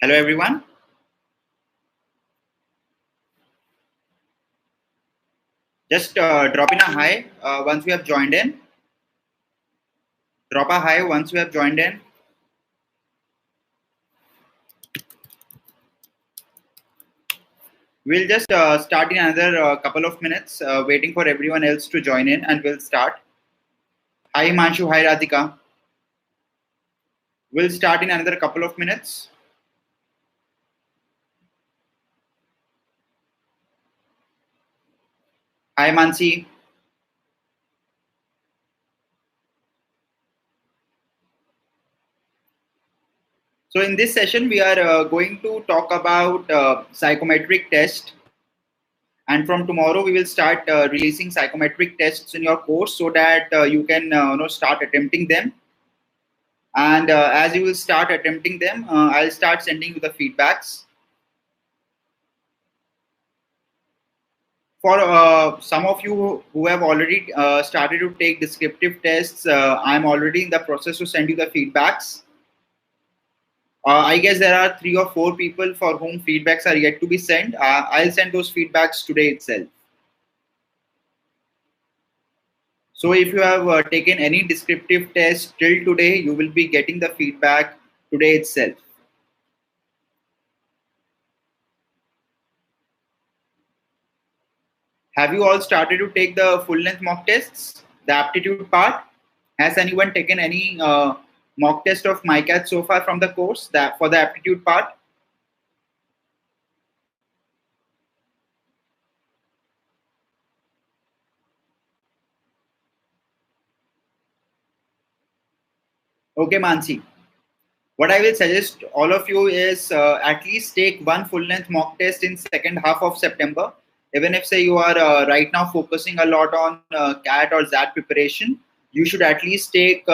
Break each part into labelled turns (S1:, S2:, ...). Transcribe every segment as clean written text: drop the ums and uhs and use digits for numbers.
S1: Hello, everyone. Just drop in a hi once we have joined in. Drop a hi once we have joined in. We'll just start in another couple of minutes, waiting for everyone else to join in, and we'll start. Hi, Himanshu. Hi, Radhika. We'll start in another couple of minutes. Hi, Mansi. So in this session, we are going to talk about psychometric test. And from tomorrow, we will start releasing psychometric tests in your course so that you can start attempting them. And as you will start attempting them, I'll start sending you the feedbacks. For some of you who have already started to take descriptive tests, I'm already in the process to send you the feedbacks. I guess there are 3 or 4 people for whom feedbacks are yet to be sent. I'll send those feedbacks today itself. So if you have taken any descriptive test till today, you will be getting the feedback today itself. Have you all started to take the full-length mock tests, the aptitude part? Has anyone taken any mock test of MICAT so far from the course for the aptitude part? Okay, Mansi. What I will suggest all of you is at least take one full-length mock test in second half of September. Even if say you are right now focusing a lot on CAT or ZAT preparation, you should at least take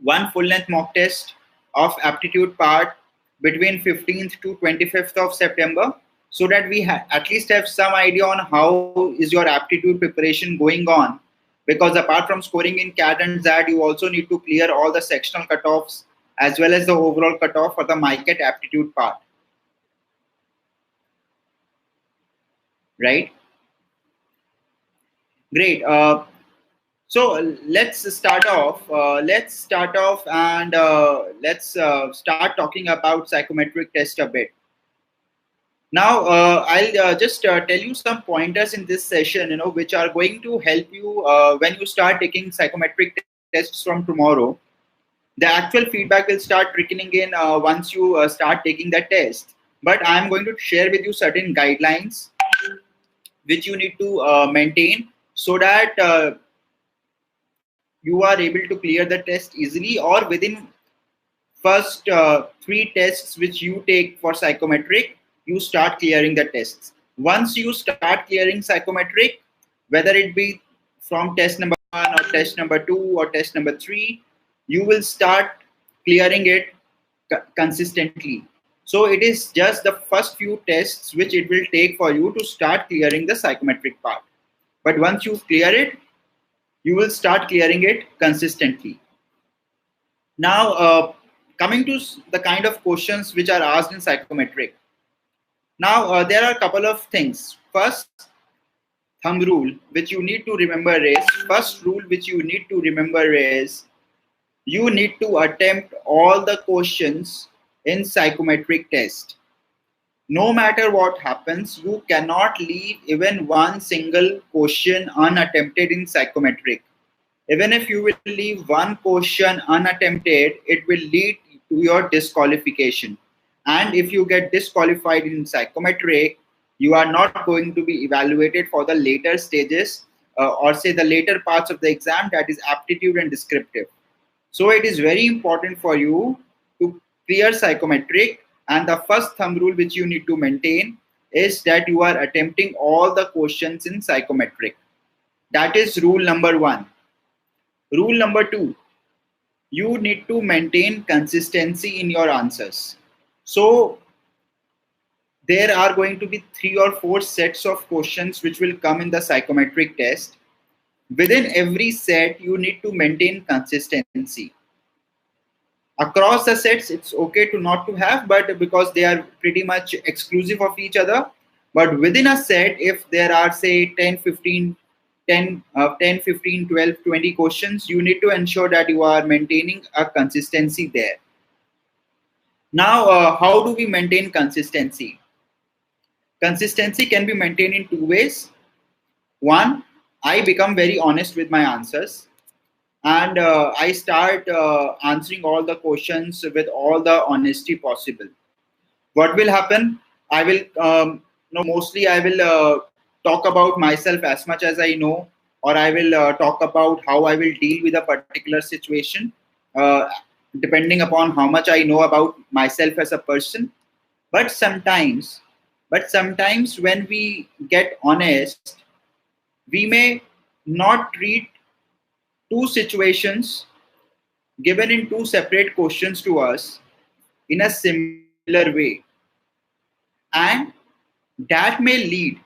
S1: one full-length mock test of aptitude part between 15th to 25th of September, so that we at least have some idea on how is your aptitude preparation going on. Because apart from scoring in CAT and ZAT, you also need to clear all the sectional cutoffs as well as the overall cutoff for the MICAT aptitude part. Right? Great. So let's start off. Let's start talking about psychometric test a bit. Now, I'll just tell you some pointers in this session, which are going to help you when you start taking psychometric tests from tomorrow. The actual feedback will start trickling in once you start taking the test. But I'm going to share with you certain guidelines which you need to maintain so that you are able to clear the test easily, or within first 3 tests which you take for psychometric, you start clearing the tests. Once you start clearing psychometric, whether it be from test number 1 or test number 2 or test number 3, you will start clearing it consistently. So it is just the first few tests which it will take for you to start clearing the psychometric part. But once you clear it, you will start clearing it consistently. Now, coming to the kind of questions which are asked in psychometric. Now, there are a couple of things. First thumb rule which you need to remember is, you need to attempt all the questions in psychometric test. No matter what happens, you cannot leave even one single question unattempted in psychometric. Even if you will leave one question unattempted, it will lead to your disqualification. And if you get disqualified in psychometric, you are not going to be evaluated for the later stages or say the later parts of the exam, that is aptitude and descriptive. So it is very important for you to clear psychometric, and the first thumb rule which you need to maintain is that you are attempting all the questions in psychometric. That is rule number 1. Rule number 2, you need to maintain consistency in your answers. So there are going to be 3 or 4 sets of questions which will come in the psychometric test. Within every set, you need to maintain consistency. Across the sets, it's okay to not to have, but because they are pretty much exclusive of each other. But within a set, if there are say 10, 15, 12, 20 questions, you need to ensure that you are maintaining a consistency there. Now, how do we maintain consistency? Consistency can be maintained in two ways. One, I become very honest with my answers, and I start answering all the questions with all the honesty possible. What will happen? I will, mostly I will talk about myself as much as I know, or I will talk about how I will deal with a particular situation, uh, depending upon how much I know about myself as a person. But sometimes, when we get honest, we may not treat two situations given in two separate questions to us in a similar way, and that may lead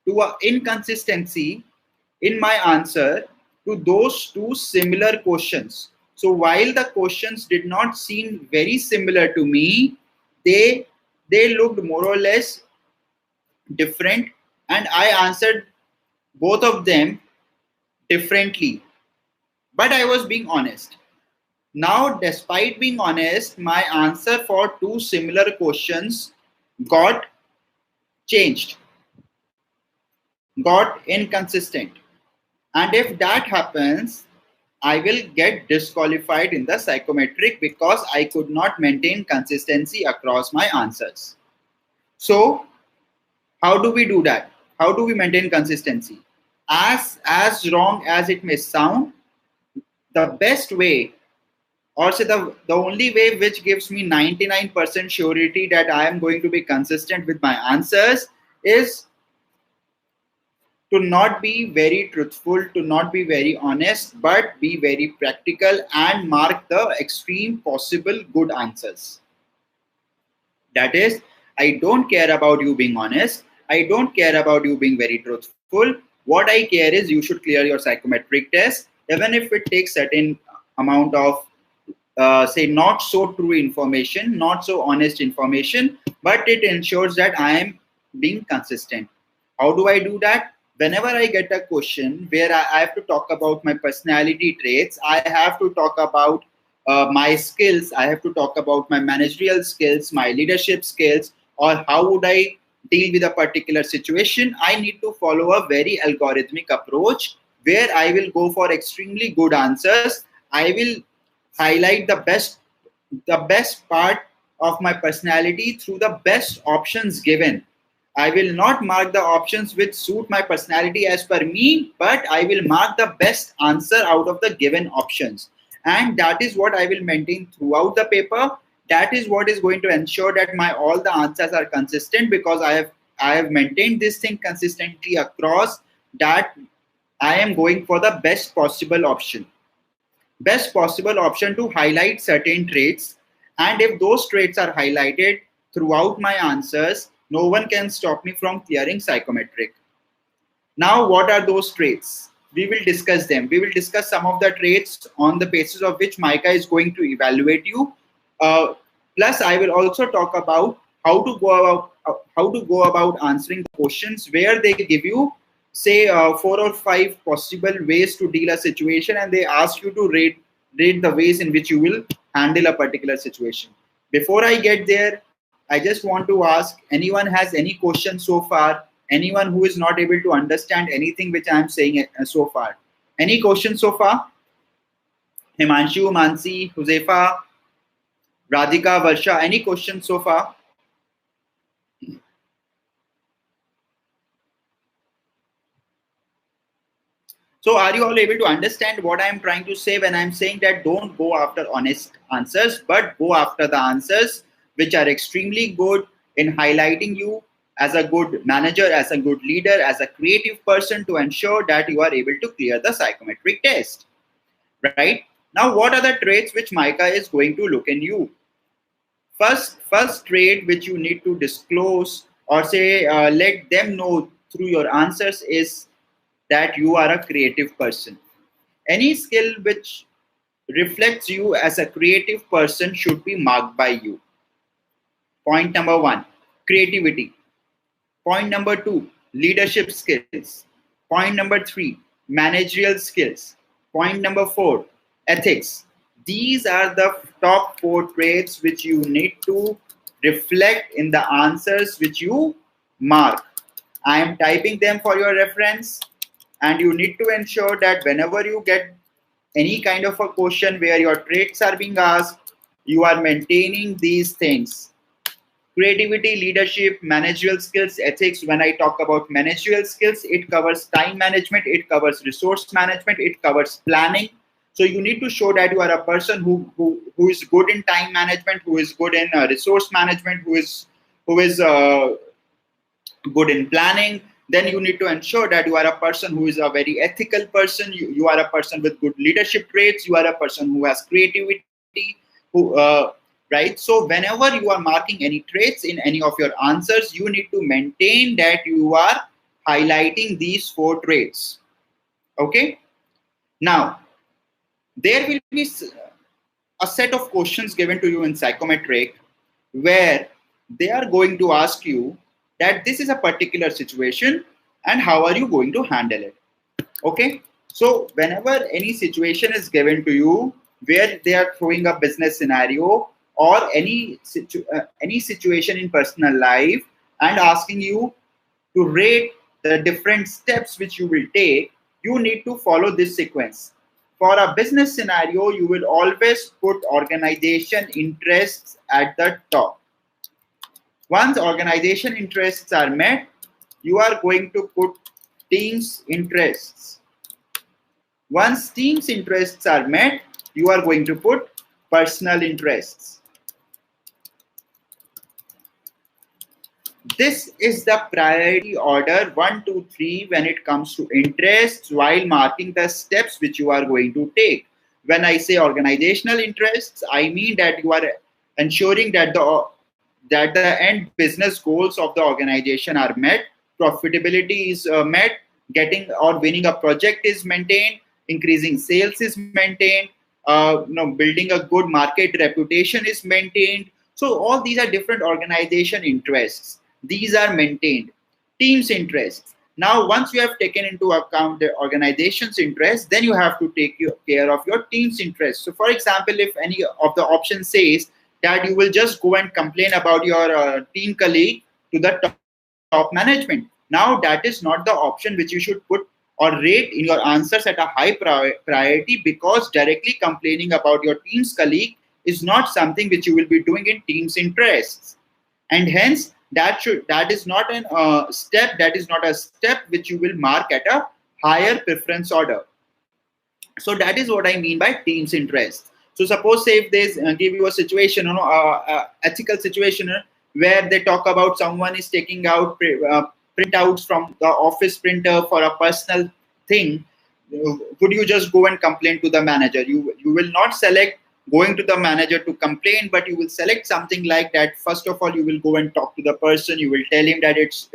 S1: to an inconsistency in my answer to those two similar questions. So while the questions did not seem very similar to me, they looked more or less different, and I answered both of them differently. But I was being honest. Now, despite being honest, my answer for two similar questions got changed, got inconsistent. And if that happens, I will get disqualified in the psychometric because I could not maintain consistency across my answers. So, how do we do that? How do we maintain consistency? As wrong as it may sound, the best way, or say the only way which gives me 99% surety that I am going to be consistent with my answers, is to not be very truthful, to not be very honest, but be very practical and mark the extreme possible good answers. That is, I don't care about you being honest. I don't care about you being very truthful. What I care is you should clear your psychometric test, even if it takes certain amount of say not so true information, not so honest information, but it ensures that I am being consistent. How do I do that? Whenever I get a question where I have to talk about my personality traits, I have to talk about my skills, I have to talk about my managerial skills, my leadership skills, or how would I deal with a particular situation, I need to follow a very algorithmic approach where I will go for extremely good answers. I will highlight the best part of my personality through the best options given. I will not mark the options which suit my personality as per me, but I will mark the best answer out of the given options. And that is what I will maintain throughout the paper. That is what is going to ensure that my all the answers are consistent, because I have maintained this thing consistently across, that I am going for the best possible option. Best possible option to highlight certain traits, and if those traits are highlighted throughout my answers, no one can stop me from clearing psychometric. Now, what are those traits? We will discuss them. We will discuss some of the traits on the basis of which MICA is going to evaluate you. Plus, I will also talk about how to go about answering the questions where they give you, say, 4 or 5 possible ways to deal a situation, and they ask you to rate the ways in which you will handle a particular situation. Before I get there, I just want to ask, anyone has any questions so far? Anyone who is not able to understand anything which I am saying so far? Any questions so far? Himanshu, Mansi, Huzefa, Radhika, Varsha, any questions so far? So are you all able to understand what I am trying to say when I am saying that don't go after honest answers, but go after the answers which are extremely good in highlighting you as a good manager, as a good leader, as a creative person, to ensure that you are able to clear the psychometric test, right? Now, what are the traits which MICA is going to look in you? First trait which you need to disclose, or say let them know through your answers, is that you are a creative person. Any skill which reflects you as a creative person should be marked by you. Point number 1, creativity. Point number 2, leadership skills. Point number 3, managerial skills. Point number 4, ethics. These are the top 4 traits which you need to reflect in the answers which you mark. I am typing them for your reference, and you need to ensure that whenever you get any kind of a question where your traits are being asked, you are maintaining these things. Creativity, leadership, managerial skills, ethics. When I talk about managerial skills, it covers time management, it covers resource management, it covers planning. So you need to show that you are a person who is good in time management, who is good in resource management, who is good in planning. Then you need to ensure that you are a person who is a very ethical person. You are a person with good leadership traits. You are a person who has creativity, who right? So whenever you are marking any traits in any of your answers, you need to maintain that you are highlighting these 4 traits. Okay. Now, there will be a set of questions given to you in psychometric where they are going to ask you that this is a particular situation and how are you going to handle it. Okay. So whenever any situation is given to you where they are throwing a business scenario or any situation in personal life and asking you to rate the different steps which you will take, you need to follow this sequence. For a business scenario, you will always put organization interests at the top. Once organization interests are met, you are going to put team's interests. Once team's interests are met, you are going to put personal interests. This is the priority order 1, 2, 3 when it comes to interests while marking the steps which you are going to take. When I say organizational interests, I mean that you are ensuring that the end business goals of the organization are met, profitability is met, getting or winning a project is maintained, increasing sales is maintained, building a good market reputation is maintained. So all these are different organization interests. These are maintained. Team's interests. Now, once you have taken into account the organization's interests, then you have to take care of your team's interests. So, for example, if any of the options says that you will just go and complain about your team colleague to the top management, now that is not the option which you should put or rate in your answers at a high priority, because directly complaining about your team's colleague is not something which you will be doing in team's interests, and hence that is not a step which you will mark at a higher preference order. So that is what I mean by team's interest. So suppose say if they give you a situation, ethical situation where they talk about someone is taking out printouts from the office printer for a personal thing, would you just go and complain to the manager? You will not select going to the manager to complain, but you will select something like that. First of all, you will go and talk to the person. You will tell him that it's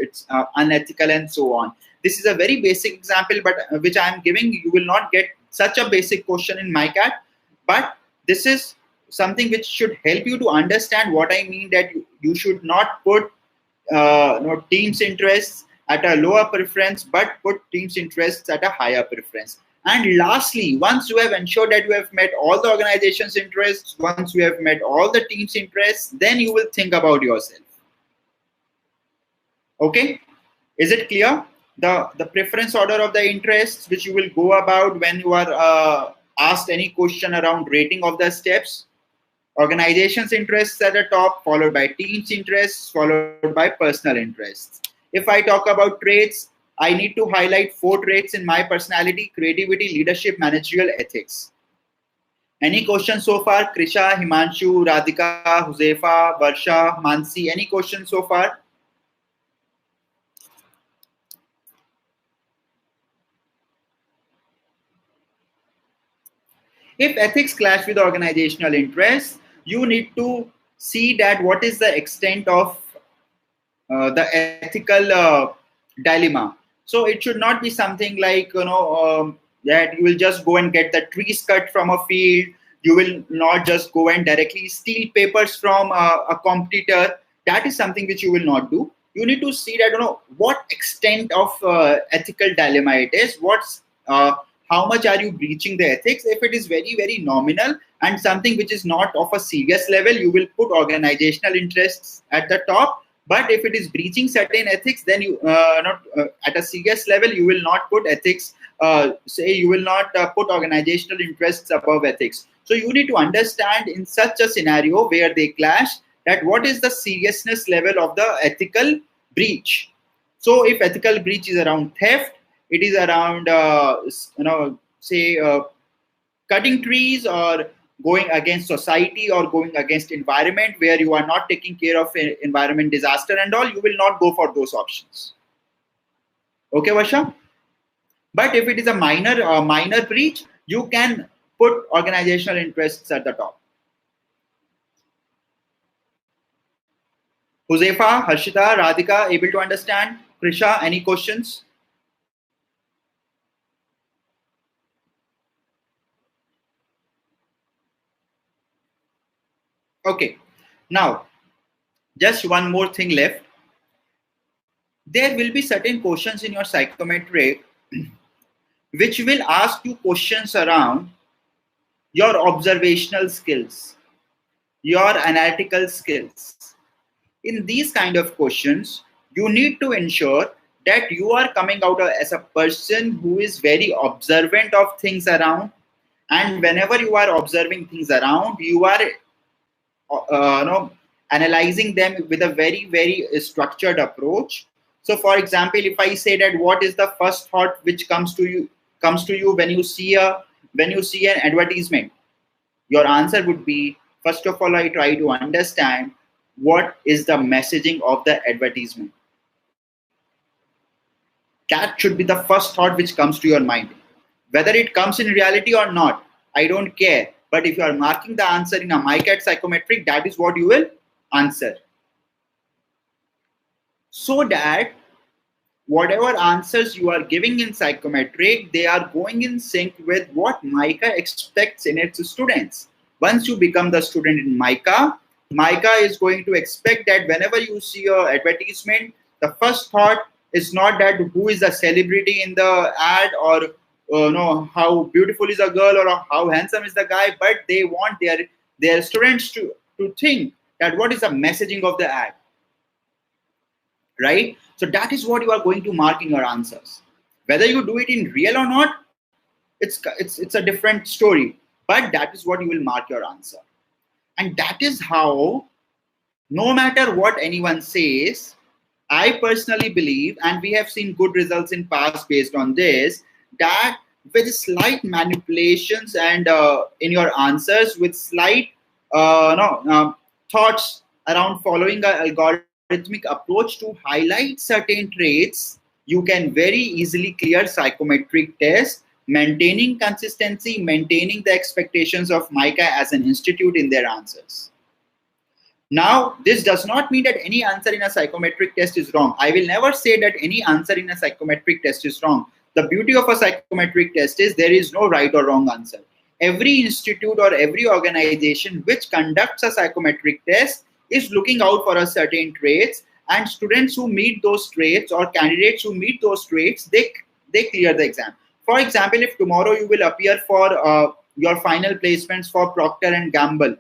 S1: unethical and so on. This is a very basic example, but which I am giving. You will not get such a basic question in MICAT, but this is something which should help you to understand what I mean, that you should not put team's interests at a lower preference, but put team's interests at a higher preference. And lastly, once you have ensured that you have met all the organization's interests, once you have met all the team's interests, then you will think about yourself. Okay? Is it clear? The preference order of the interests which you will go about when you are asked any question around rating of the steps. Organization's interests at the top, followed by team's interests, followed by personal interests. If I talk about traits, I need to highlight 4 traits in my personality: creativity, leadership, managerial, ethics. Any questions so far? Krisha, Himanshu, Radhika, Huzefa, Varsha, Mansi, any questions so far? If ethics clash with organizational interests, you need to see that what is the extent of the ethical dilemma. So it should not be something like that you will just go and get the trees cut from a field, You will not just go and directly steal papers from a competitor. That is something which you will not do. You need to see that, what extent of ethical dilemma it is. How much are you breaching the ethics? If it is very, very nominal and something which is not of a serious level, you will put organizational interests at the top. But if it is breaching certain ethics, then you not at a serious level, you will not put ethics. You will not put organizational interests above ethics. So you need to understand in such a scenario where they clash, that what is the seriousness level of the ethical breach. So if ethical breach is around theft, it is around cutting trees, or going against society, or going against environment, where you are not taking care of environment disaster and all, you will not go for those options. Okay, Varsha? But if it is a minor breach, you can put organizational interests at the top. Huzefa, Harshita, Radhika, able to understand? Krisha, any questions? Okay. Now, just one more thing left. There will be certain questions in your psychometric which will ask you questions around your observational skills, your analytical skills. In these kind of questions, you need to ensure that you are coming out as a person who is very observant of things around. And whenever you are observing things around, you are analyzing them with a very, very structured approach. So for example, if I say that what is the first thought which comes to you when you see an advertisement, your answer would be, first of all, I try to understand what is the messaging of the advertisement. That should be the first thought which comes to your mind. Whether it comes in reality or not, I don't care. But if you are marking the answer in a MICAT psychometric, that is what you will answer. So that whatever answers you are giving in psychometric, they are going in sync with what MICA expects in its students. Once you become the student in MICA is going to expect that whenever you see an advertisement, the first thought is not that who is a celebrity in the ad, or how beautiful is a girl, or how handsome is the guy, but they want their students to think that what is the messaging of the ad, right? So that is what you are going to mark in your answers. Whether you do it in real or not, it's a different story, but that is what you will mark your answer. And that is how, no matter what anyone says, I personally believe, and we have seen good results in past based on this, that with slight manipulations and in your answers, with slight thoughts around following an algorithmic approach to highlight certain traits, you can very easily clear psychometric tests, maintaining consistency, maintaining the expectations of MICA as an institute in their answers. Now, this does not mean that any answer in a psychometric test is wrong. I will never say that any answer in a psychometric test is wrong. The beauty of a psychometric test is there is no right or wrong answer. Every institute or every organization which conducts a psychometric test is looking out for a certain traits, and students who meet those traits, or candidates who meet those traits, they clear the exam. For example, if tomorrow you will appear for your final placements for Procter & Gamble,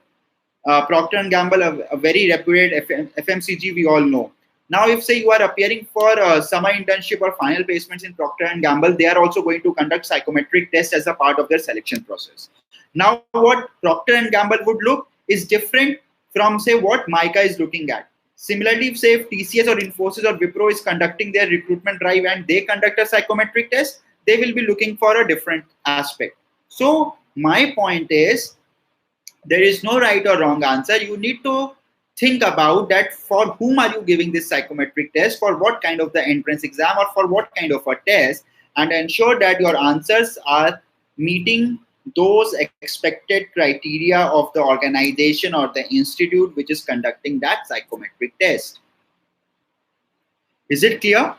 S1: Procter & Gamble, a very reputed FMCG, we all know. Now, if say you are appearing for summer internship or final placements in Procter & Gamble, they are also going to conduct psychometric tests as a part of their selection process. Now, what Procter & Gamble would look is different from, say, what MICA is looking at. Similarly, if TCS or Infosys or Wipro is conducting their recruitment drive and they conduct a psychometric test, they will be looking for a different aspect. So my point is, there is no right or wrong answer. You need to think about that for whom are you giving this psychometric test, for what kind of the entrance exam, or for what kind of a test, and ensure that your answers are meeting those expected criteria of the organization or the institute which is conducting that psychometric test. Is it clear?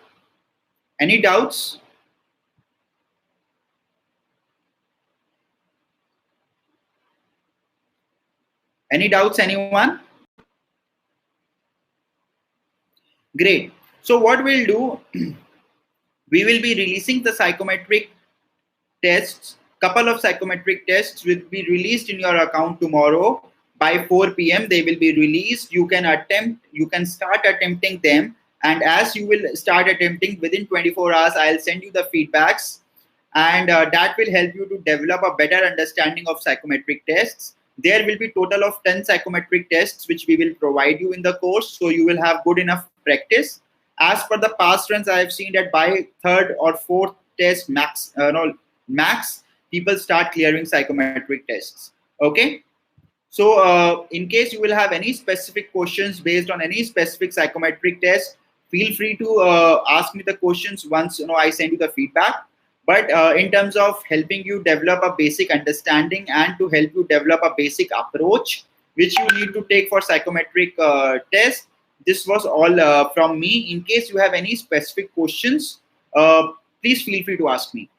S1: Any doubts? Any doubts, anyone? Great. So what we'll do, we will be releasing the psychometric tests. Couple of psychometric tests will be released in your account tomorrow by 4 p.m. They will be released. You can start attempting them, and as you will start attempting, within 24 hours I'll send you the feedbacks, and that will help you to develop a better understanding of psychometric tests. There will be total of 10 psychometric tests which we will provide you in the course, so you will have good enough practice. As per the past trends, I have seen that by third or fourth test max, people start clearing psychometric tests. Okay. So in case you will have any specific questions based on any specific psychometric test, feel free to ask me the questions once I send you the feedback. But in terms of helping you develop a basic understanding and to help you develop a basic approach which you need to take for psychometric test, this was all from me. In case you have any specific questions, please feel free to ask me.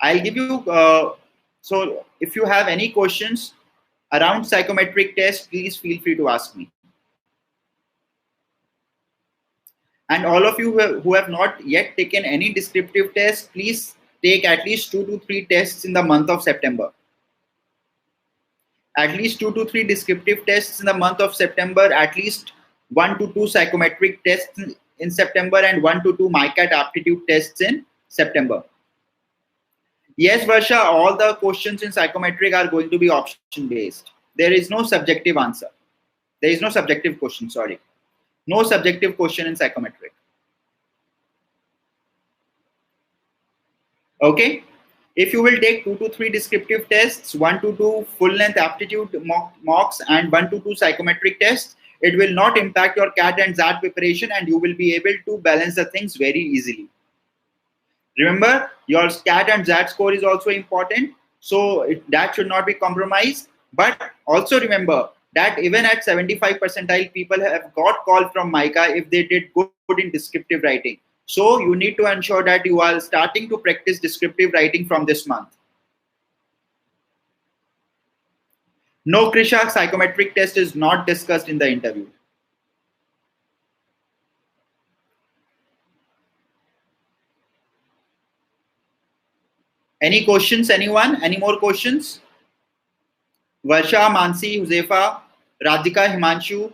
S1: I'll give you, so if you have any questions around psychometric test, please feel free to ask me. And all of you who have not yet taken any descriptive test, please take at least 2 to 3 tests in the month of September. At least 2 to 3 descriptive tests in the month of September, at least 1 to 2 psychometric tests in September, and 1 to 2 MICAT aptitude tests in September. Yes, Varsha, all the questions in psychometric are going to be option based. There is no subjective answer. There is no subjective question, sorry. No subjective question in psychometric. Okay. If you will take 2 to 3 descriptive tests, 1 to 2 full-length aptitude mocks, and 1 to 2 psychometric tests, it will not impact your CAT and XAT preparation, and you will be able to balance the things very easily. Remember, your CAT and XAT score is also important, so that should not be compromised. But also remember that even at 75 percentile, people have got call from MICA if they did good in descriptive writing. So you need to ensure that you are starting to practice descriptive writing from this month. No, Krisha, psychometric test is not discussed in the interview. Any questions, anyone? Any more questions? Varsha, Mansi, Huzefa, Radhika, Himanshu.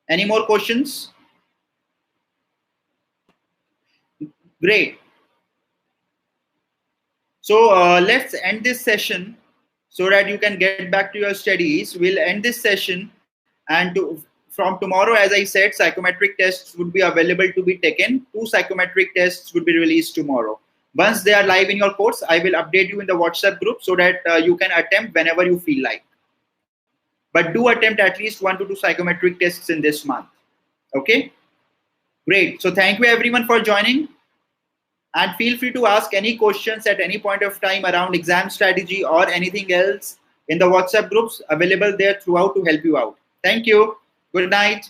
S1: Any more questions? Great. So let's end this session so that you can get back to your studies. We'll end this session, and from tomorrow, as I said, psychometric tests would be available to be taken. 2 psychometric tests would be released tomorrow. Once they are live in your course, I will update you in the WhatsApp group so that you can attempt whenever you feel like. But do attempt at least 1 to 2 psychometric tests in this month. Okay? Great. So thank you everyone for joining. And feel free to ask any questions at any point of time around exam strategy or anything else in the WhatsApp groups available there throughout to help you out. Thank you. Good night.